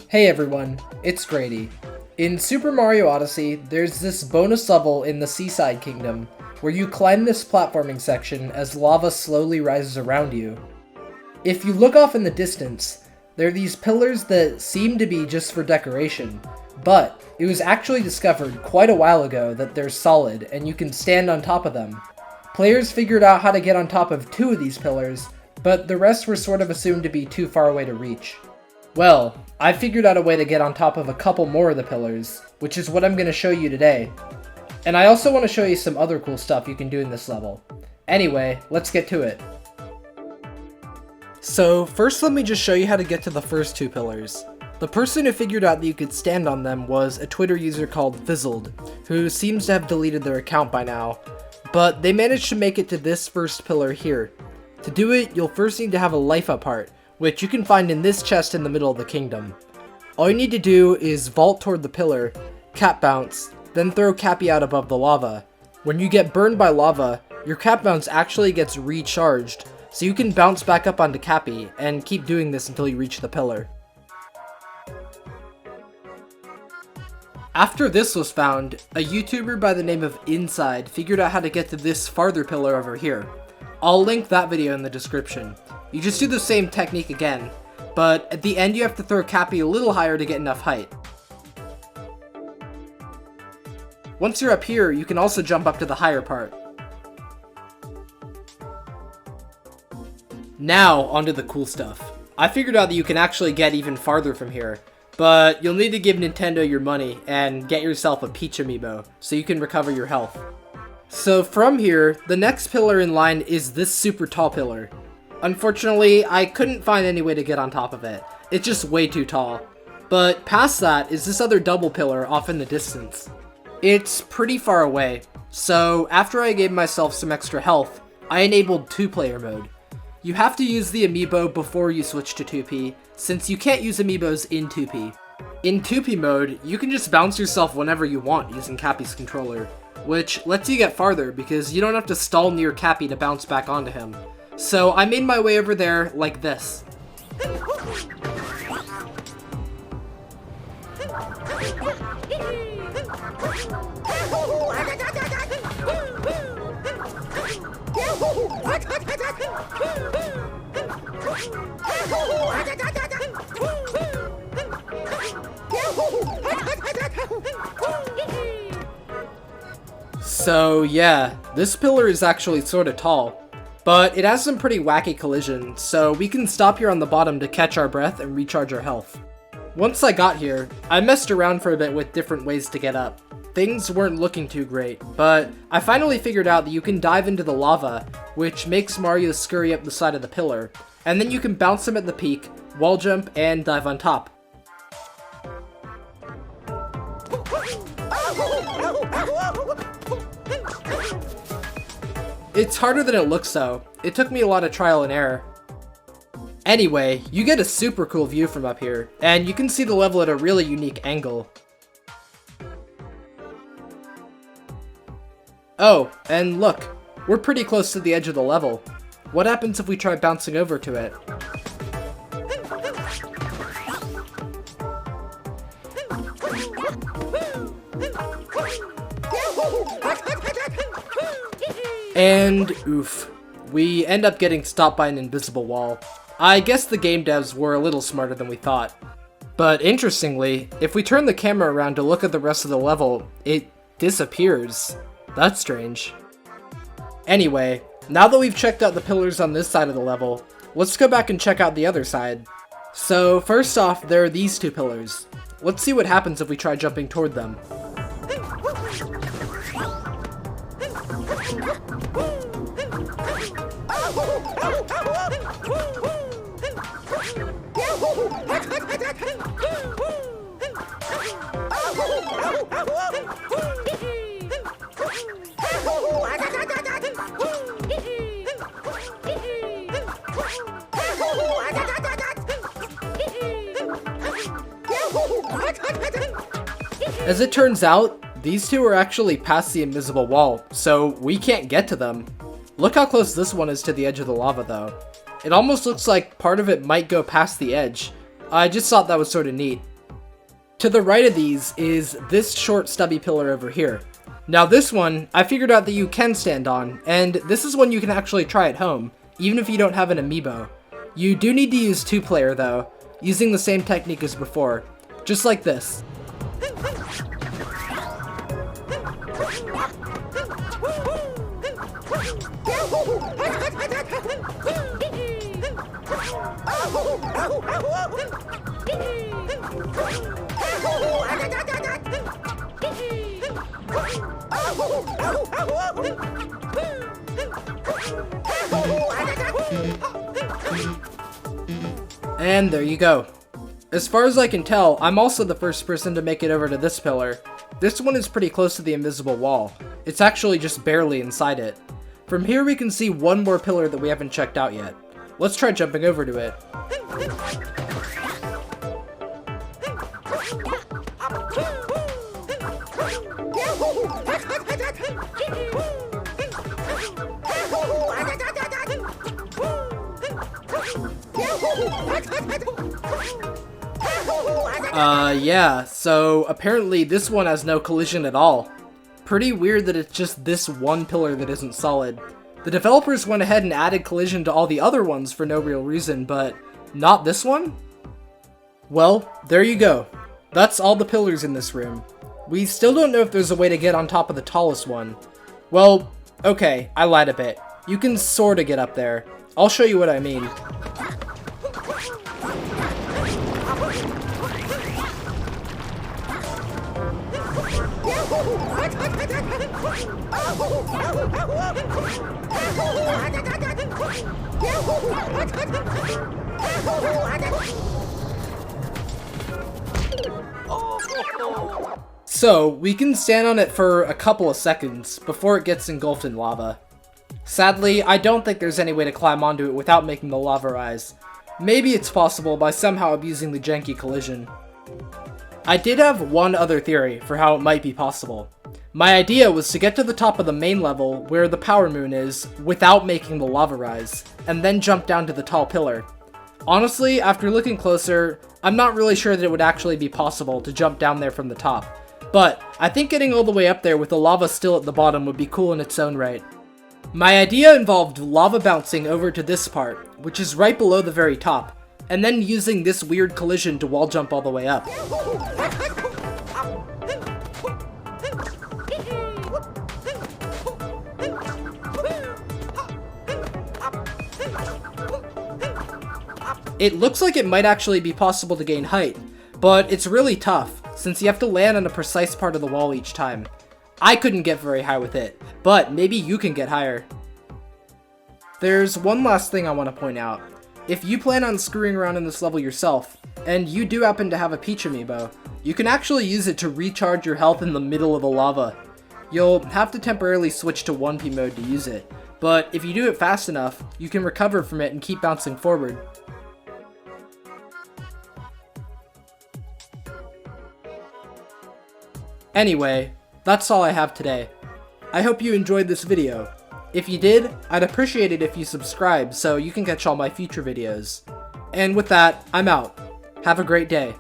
Hey everyone, it's Grady. In Super Mario Odyssey, there's this bonus level in the Seaside Kingdom, where you climb this platforming section as lava slowly rises around you. If you look off in the distance, there are these pillars that seem to be just for decoration, but it was actually discovered quite a while ago that they're solid and you can stand on top of them. Players figured out how to get on top of 2 of these pillars, but the rest were sort of assumed to be too far away to reach. Well, I figured out a way to get on top of a couple more of the pillars, which is what I'm going to show you today. And I also want to show you some other cool stuff you can do in this level. Anyway, let's get to it. So first let me just show you how to get to the first 2 pillars. The person who figured out that you could stand on them was a Twitter user called Fizzled, who seems to have deleted their account by now, but they managed to make it to this first pillar here. To do it, you'll first need to have a life up heart, which you can find in this chest in the middle of the kingdom. All you need to do is vault toward the pillar, cap bounce, then throw Cappy out above the lava. When you get burned by lava, your cap bounce actually gets recharged, so you can bounce back up onto Cappy, and keep doing this until you reach the pillar. After this was found, a YouTuber by the name of Inside figured out how to get to this farther pillar over here. I'll link that video in the description. You just do the same technique again, but at the end you have to throw Cappy a little higher to get enough height. Once you're up here, you can also jump up to the higher part. Now, onto the cool stuff. I figured out that you can actually get even farther from here, but you'll need to give Nintendo your money and get yourself a Peach amiibo, so you can recover your health. So from here, the next pillar in line is this super tall pillar. Unfortunately, I couldn't find any way to get on top of it. It's just way too tall. But past that is this other double pillar off in the distance. It's pretty far away, so after I gave myself some extra health, I enabled 2-player mode. You have to use the amiibo before you switch to 2P, since you can't use amiibos in 2P. In 2P mode, you can just bounce yourself whenever you want using Cappy's controller, which lets you get farther because you don't have to stall near Cappy to bounce back onto him. So I made my way over there like this. So yeah, this pillar is actually sorta tall, but it has some pretty wacky collisions, so we can stop here on the bottom to catch our breath and recharge our health. Once I got here, I messed around for a bit with different ways to get up. Things weren't looking too great, but I finally figured out that you can dive into the lava, which makes Mario scurry up the side of the pillar, and then you can bounce him at the peak, wall jump, and dive on top. It's harder than it looks though. It took me a lot of trial and error. Anyway, you get a super cool view from up here, and you can see the level at a really unique angle. Oh, and look, we're pretty close to the edge of the level. What happens if we try bouncing over to it? And oof, we end up getting stopped by an invisible wall. I guess the game devs were a little smarter than we thought. But interestingly, if we turn the camera around to look at the rest of the level, it disappears. That's strange. Anyway, now that we've checked out the pillars on this side of the level, let's go back and check out the other side. So first off, there are these 2 pillars. Let's see what happens if we try jumping toward them. As it turns out, these 2 are actually past the invisible wall, so we can't get to them. Look how close this one is to the edge of the lava though. It almost looks like part of it might go past the edge. I just thought that was sort of neat. To the right of these is this short stubby pillar over here. Now this one, I figured out that you can stand on, and this is one you can actually try at home, even if you don't have an amiibo. You do need to use 2-player though, using the same technique as before, just like this. And there you go. As far as I can tell, I'm also the first person to make it over to this pillar. This one is pretty close to the invisible wall. It's actually just barely inside it. From here we can see one more pillar that we haven't checked out yet. Let's try jumping over to it. Yeah, so apparently this one has no collision at all. Pretty weird that it's just this one pillar that isn't solid. The developers went ahead and added collision to all the other ones for no real reason, but not this one? Well, there you go. That's all the pillars in this room. We still don't know if there's a way to get on top of the tallest one. Well, okay, I lied a bit. You can sorta get up there. I'll show you what I mean. So, we can stand on it for a couple of seconds before it gets engulfed in lava. Sadly, I don't think there's any way to climb onto it without making the lava rise. Maybe it's possible by somehow abusing the janky collision. I did have one other theory for how it might be possible. My idea was to get to the top of the main level, where the power moon is, without making the lava rise, and then jump down to the tall pillar. Honestly, after looking closer, I'm not really sure that it would actually be possible to jump down there from the top. But I think getting all the way up there with the lava still at the bottom would be cool in its own right. My idea involved lava bouncing over to this part, which is right below the very top, and then using this weird collision to wall jump all the way up. It looks like it might actually be possible to gain height, but it's really tough, since you have to land on a precise part of the wall each time. I couldn't get very high with it, but maybe you can get higher. There's one last thing I want to point out. If you plan on screwing around in this level yourself, and you do happen to have a Peach amiibo, you can actually use it to recharge your health in the middle of the lava. You'll have to temporarily switch to 1P mode to use it, but if you do it fast enough, you can recover from it and keep bouncing forward. Anyway, that's all I have today. I hope you enjoyed this video. If you did, I'd appreciate it if you subscribe so you can catch all my future videos. And with that, I'm out. Have a great day.